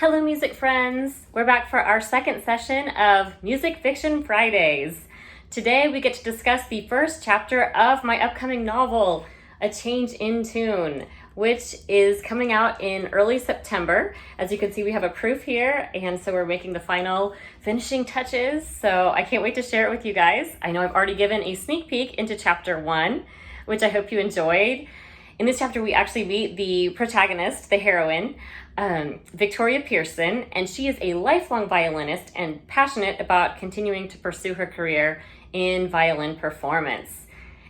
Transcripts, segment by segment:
Hello, music friends. We're back for our second session of Music Fiction Fridays. Today we get to discuss the first chapter of my upcoming novel, A Change in Tune, which is coming out in early September. As you can see, we have a proof here, and so we're making the final finishing touches. So I can't wait to share it with you guys. I know I've already given a sneak peek into chapter 1, which I hope you enjoyed. In this chapter, we actually meet the protagonist, the heroine, Victoria Pearson, and she is a lifelong violinist and passionate about continuing to pursue her career in violin performance.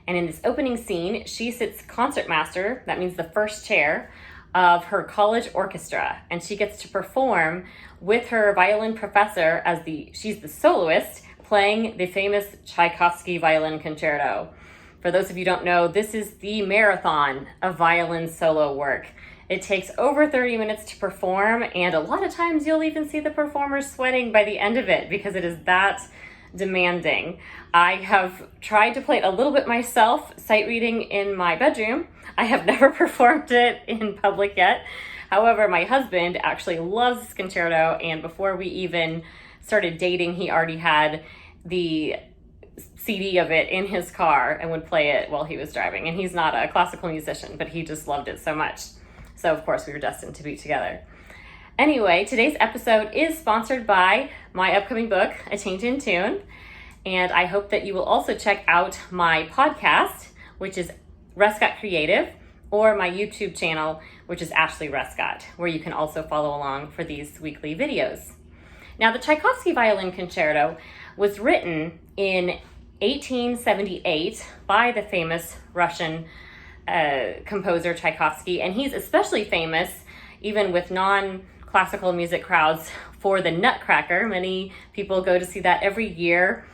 And in this opening scene, she sits concertmaster, that means the first chair, of her college orchestra, and she gets to perform with her violin professor as she's the soloist, playing the famous Tchaikovsky Violin Concerto. For those of you who don't know, this is the marathon of violin solo work. It takes over 30 minutes to perform, and a lot of times you'll even see the performer sweating by the end of it because it is that demanding. I have tried to play it a little bit myself, sight reading in my bedroom. I have never performed it in public yet. However, my husband actually loves this concerto, and before we even started dating, he already had the CD of it in his car and would play it while he was driving. And he's not a classical musician, but he just loved it so much. So of course we were destined to be together. Anyway, today's episode is sponsored by my upcoming book, A Change in Tune. And I hope that you will also check out my podcast, which is Rescott Creative, or my YouTube channel, which is Ashley Rescott, where you can also follow along for these weekly videos. Now, the Tchaikovsky Violin Concerto was written in 1878 by the famous Russian composer Tchaikovsky, and he's especially famous even with non-classical music crowds for the Nutcracker. Many people go to see that every year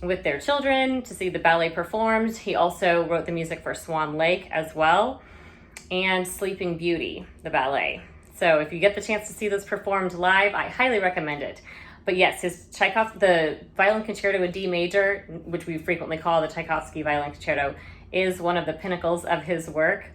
with their children to see the ballet performed. He also wrote the music for Swan Lake as well, and Sleeping Beauty, the ballet. So if you get the chance to see those performed live, I highly recommend it. But yes, the Violin Concerto in D major, which we frequently call the Tchaikovsky Violin Concerto, is one of the pinnacles of his work.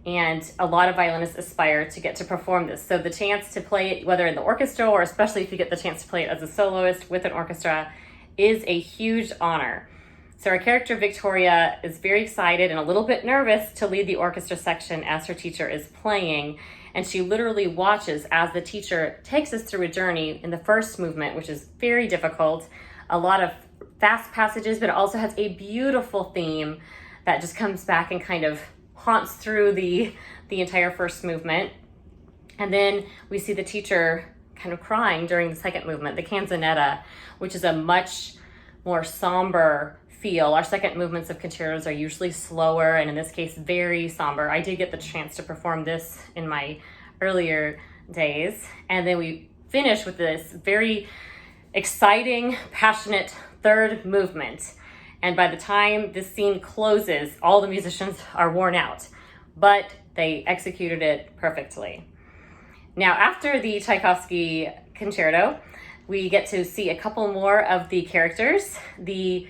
And a lot of violinists aspire to get to perform this. So the chance to play it, whether in the orchestra or especially if you get the chance to play it as a soloist with an orchestra, is a huge honor. So our character Victoria is very excited and a little bit nervous to lead the orchestra section as her teacher is playing. And she literally watches as the teacher takes us through a journey in the first movement, which is very difficult. A lot of fast passages, but it also has a beautiful theme that just comes back and kind of haunts through the entire first movement. And then we see the teacher kind of crying during the second movement, the canzonetta, which is a much more somber feel. Our second movements of concertos are usually slower, and in this case, very somber. I did get the chance to perform this in my earlier days. And then we finish with this very exciting, passionate third movement. And by the time this scene closes, all the musicians are worn out, but they executed it perfectly. Now, after the Tchaikovsky concerto, we get to see a couple more of the characters. The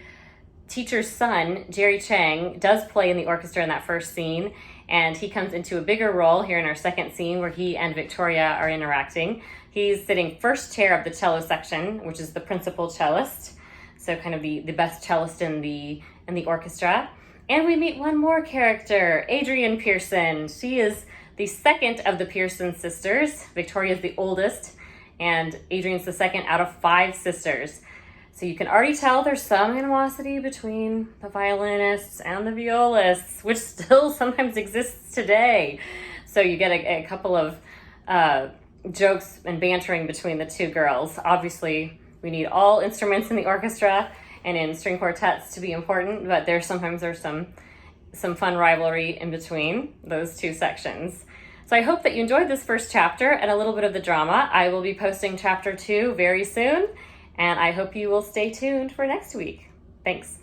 teacher's son, Jerry Chang, does play in the orchestra in that first scene, and he comes into a bigger role here in our second scene where he and Victoria are interacting. He's sitting first chair of the cello section, which is the principal cellist, so kind of the best cellist in the orchestra. And we meet one more character, Adrienne Pearson. She is the second of the Pearson sisters. Victoria is the oldest, and Adrienne's the second out of 5 sisters. So you can already tell there's some animosity between the violinists and the violists, which still sometimes exists today. So you get a couple of jokes and bantering between the two girls. Obviously, we need all instruments in the orchestra and in string quartets to be important, but sometimes there's some fun rivalry in between those two sections. So I hope that you enjoyed this first chapter and a little bit of the drama. I will be posting chapter 2 very soon, and I hope you will stay tuned for next week. Thanks.